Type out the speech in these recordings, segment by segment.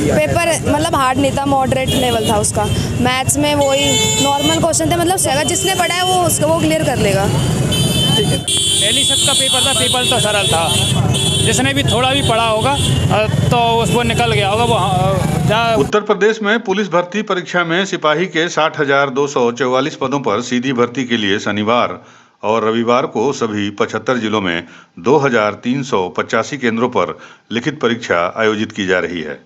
दिया? पेपर मतलब हार्ड नहीं था, मॉडरेट लेवल था उसका। मैथ्स में वही नॉर्मल क्वेश्चन थे, मतलब अगर जिसने पढ़ा है वो क्लियर कर लेगा। ठीक है। पहली शब्द का पेपर था, पेपर तो सरल था। जिसने भी थोड़ा भी पढ़ा होगा तो उसको निकल गया होगा वो। उत्तर प्रदेश में पुलिस भर्ती परीक्षा में सिपाही के 60,244 पदों पर सीधी भर्ती के लिए शनिवार और रविवार को सभी 75 जिलों में 2,385 केंद्रों पर लिखित परीक्षा आयोजित की जा रही है।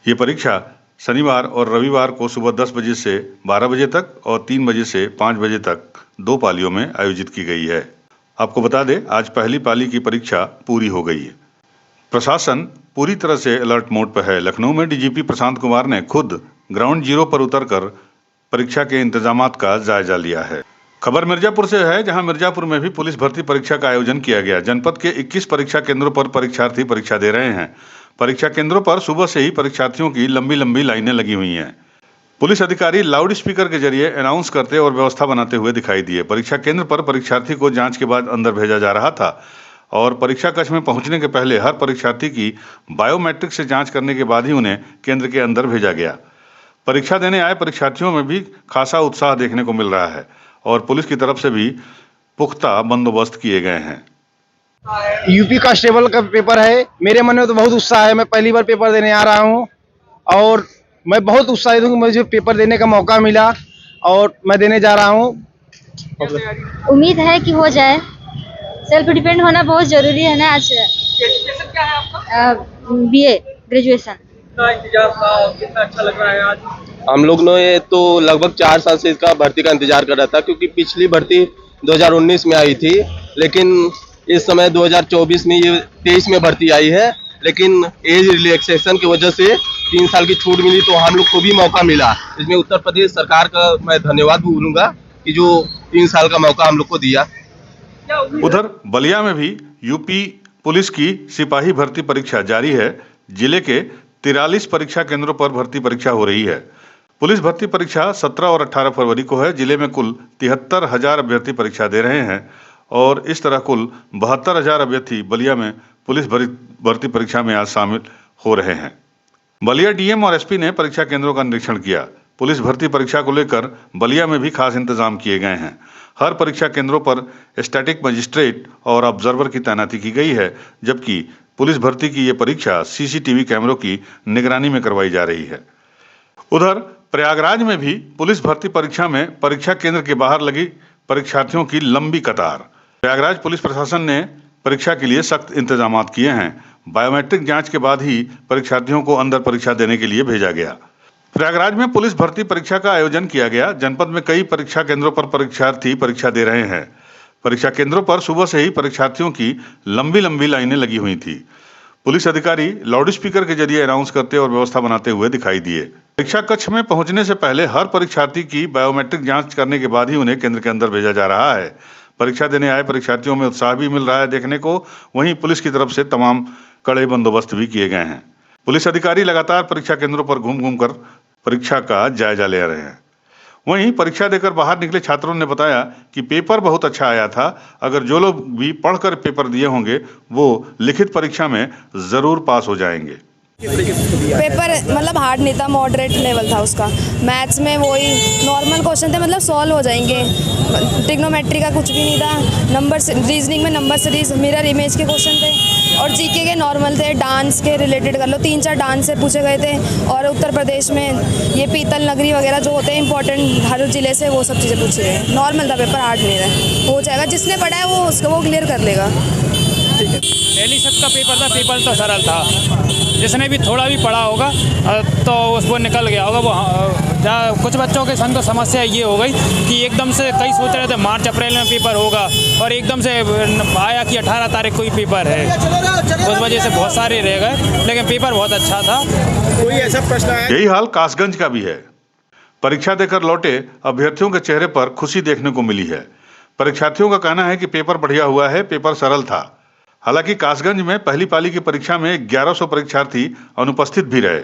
ये परीक्षा शनिवार और रविवार को सुबह 10 बजे से 12 बजे तक और 3 बजे से 5 बजे तक 2 पालियों में आयोजित की गई है। आपको बता दें, आज पहली पाली की परीक्षा पूरी हो गई है। प्रशासन पूरी तरह से अलर्ट मोड पर है। लखनऊ में डीजीपी प्रशांत कुमार ने खुद ग्राउंड जीरो पर उतरकर परीक्षा के इंतजामात का जायजा लिया है। खबर मिर्जापुर से है, जहां मिर्जापुर में भी पुलिस भर्ती परीक्षा का आयोजन किया गया। जनपद के 21 परीक्षा केंद्रों पर परीक्षार्थी परीक्षा दे रहे हैं। परीक्षा केंद्रों पर सुबह से ही परीक्षार्थियों की लंबी लंबी लाइनें लगी हुई हैं। पुलिस अधिकारी लाउड स्पीकर के जरिए अनाउंस करते और व्यवस्था बनाते हुए दिखाई दिए। परीक्षा केंद्र पर परीक्षार्थी को जांच के बाद अंदर भेजा जा रहा था और परीक्षा कक्ष में पहुंचने के पहले हर परीक्षार्थी की बायोमेट्रिक से जांच करने के बाद ही उन्हें केंद्र के अंदर भेजा गया। परीक्षा देने आए परीक्षार्थियों में भी खासा उत्साह देखने को मिल रहा है और पुलिस की तरफ से भी पुख्ता बंदोबस्त किए गए हैं। यूपी कांस्टेबल का पेपर है। मेरे मन में तो बहुत उत्साह है। मैं पहली बार पेपर देने आ रहा हूं और मैं बहुत उत्साहित हूं कि मुझे पेपर देने का मौका मिला और मैं देने जा रहा हूं। उम्मीद है कि हो जाए। सेल्फ डिपेंड होना बहुत जरूरी है ना। आज एजुकेशन क्या है आपका? BA graduation. कितना इंतजार था, कितना अच्छा लग रहा है आज? हम लोग ने तो लगभग 4 साल से इसका भर्ती का इंतजार कर रहा था, क्योंकि पिछली भर्ती 2019 में आई थी, लेकिन इस समय 2024 में ये 23 में भर्ती आई है, लेकिन एज रिलैक्सेशन की वजह से 3 साल की छूट मिली तो हम लोग को भी मौका मिला। इसमें उत्तर प्रदेश सरकार का मैं धन्यवाद बोलूंगा कि जो 3 साल का मौका हम लोग को दिया। उधर बलिया में भी यूपी पुलिस की सिपाही भर्ती परीक्षा जारी है। जिले के 43 परीक्षा केंद्रों पर भर्ती परीक्षा हो रही है। पुलिस भर्ती परीक्षा 17 और 18 फरवरी को है। जिले में कुल 73,000 अभ्यर्थी परीक्षा दे रहे हैं और इस तरह कुल 72,000 अभ्यर्थी बलिया में पुलिस भर्ती परीक्षा में आज शामिल हो रहे हैं। बलिया डीएम और एसपी ने परीक्षा केंद्रों का निरीक्षण किया। पुलिस भर्ती परीक्षा को लेकर बलिया में भी खास इंतजाम किए गए हैं। हर परीक्षा केंद्रों पर स्टैटिक मजिस्ट्रेट और ऑब्जर्वर की तैनाती की गई है, जबकि पुलिस भर्ती की ये परीक्षा सीसीटीवी कैमरों की निगरानी में करवाई जा रही है। उधर प्रयागराज में भी पुलिस भर्ती परीक्षा में परीक्षा केंद्र के बाहर लगी परीक्षार्थियों की लंबी कतार। प्रयागराज पुलिस प्रशासन ने परीक्षा के लिए सख्त इंतजाम किए हैं। बायोमेट्रिक जांच के बाद ही परीक्षार्थियों को अंदर परीक्षा देने के लिए भेजा गया। प्रयागराज में पुलिस भर्ती परीक्षा का आयोजन किया गया। जनपद में कई परीक्षा केंद्रों पर परीक्षार्थी परीक्षा दे रहे हैं। परीक्षा केंद्रों पर सुबह से ही परीक्षार्थियों की लंबी लंबी लाइनें लगी हुई थी। पुलिस अधिकारी लाउड स्पीकर के जरिए अनाउंस करते और व्यवस्था बनाते हुए दिखाई दिए। परीक्षा कक्ष में पहुंचने से पहले हर परीक्षार्थी की बायोमेट्रिक जांच करने के बाद ही उन्हें केंद्र के अंदर भेजा जा रहा है। परीक्षा देने आए परीक्षार्थियों में उत्साह भी मिल रहा है देखने को। वहीं पुलिस की तरफ से तमाम कड़े बंदोबस्त भी किए गए हैं। पुलिस अधिकारी लगातार परीक्षा केंद्रों पर घूम घूम कर परीक्षा का जायजा ले रहे हैं। वहीं परीक्षा देकर बाहर निकले छात्रों ने बताया कि पेपर बहुत अच्छा आया था। अगर जो लोग भी पढ़कर पेपर दिए होंगे वो लिखित परीक्षा में जरूर पास हो जाएंगे। पेपर मतलब हार्ड नहीं था, मॉडरेट लेवल था उसका। मैथ्स में वही नॉर्मल क्वेश्चन थे, मतलब सॉल्व हो जाएंगे। ट्रिग्नोमेट्री का कुछ भी नहीं था। नंबर रीजनिंग में नंबर सीरीज, मिरर इमेज के क्वेश्चन थे और जीके के नॉर्मल थे। डांस के रिलेटेड कर लो, 3-4 डांस से पूछे गए थे। और उत्तर प्रदेश में ये पीतल नगरी वगैरह जो होते हैं इंपॉर्टेंट हर जिले से, वो सब चीज़ें पूछी गई। नॉर्मल था पेपर, हार्ड नहीं था। हो जाएगा, जिसने पढ़ा है वो क्लियर कर लेगा। ठीक है। पहली शब्द का पेपर था, पेपर तो सरल था। जिसने भी थोड़ा भी पढ़ा होगा तो उसको निकल गया होगा वो। कुछ बच्चों के संग तो समस्या ये हो गई कि एकदम से कई सोच रहे थे मार्च अप्रैल में पेपर होगा और एकदम से आया कि 18 तारीख को ही पेपर है। उस वजह से बहुत सारे रह गए, लेकिन पेपर बहुत अच्छा था। कोई ऐसा प्रश्न आया? यही हाल कासगंज का भी है। परीक्षा देकर लौटे अभ्यर्थियों के चेहरे पर खुशी देखने को मिली है। परीक्षार्थियों का कहना है कि पेपर बढ़िया हुआ है, पेपर सरल था। हालांकि कासगंज में पहली पाली की परीक्षा में 1100 परीक्षार्थी अनुपस्थित भी रहे।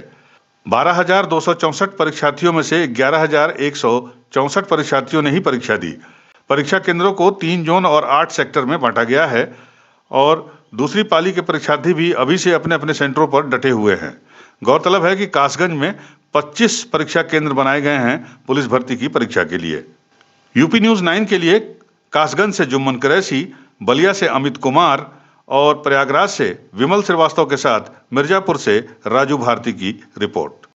12,264 परीक्षार्थियों में से 11,164 परीक्षार्थियों ने ही परीक्षा दी। परीक्षा केंद्रों को 3 जोन और 8 सेक्टर में बांटा गया है और दूसरी पाली के परीक्षार्थी भी अभी से अपने अपने सेंटरों पर डटे हुए हैं। गौरतलब है कि कासगंज में 25 परीक्षा केंद्र बनाए गए हैं पुलिस भर्ती की परीक्षा के लिए। यूपी न्यूज़ 9 के लिए कासगंज से जुम्मन कुरैशी, बलिया से अमित कुमार और प्रयागराज से विमल श्रीवास्तव के साथ मिर्जापुर से राजू भारती की रिपोर्ट।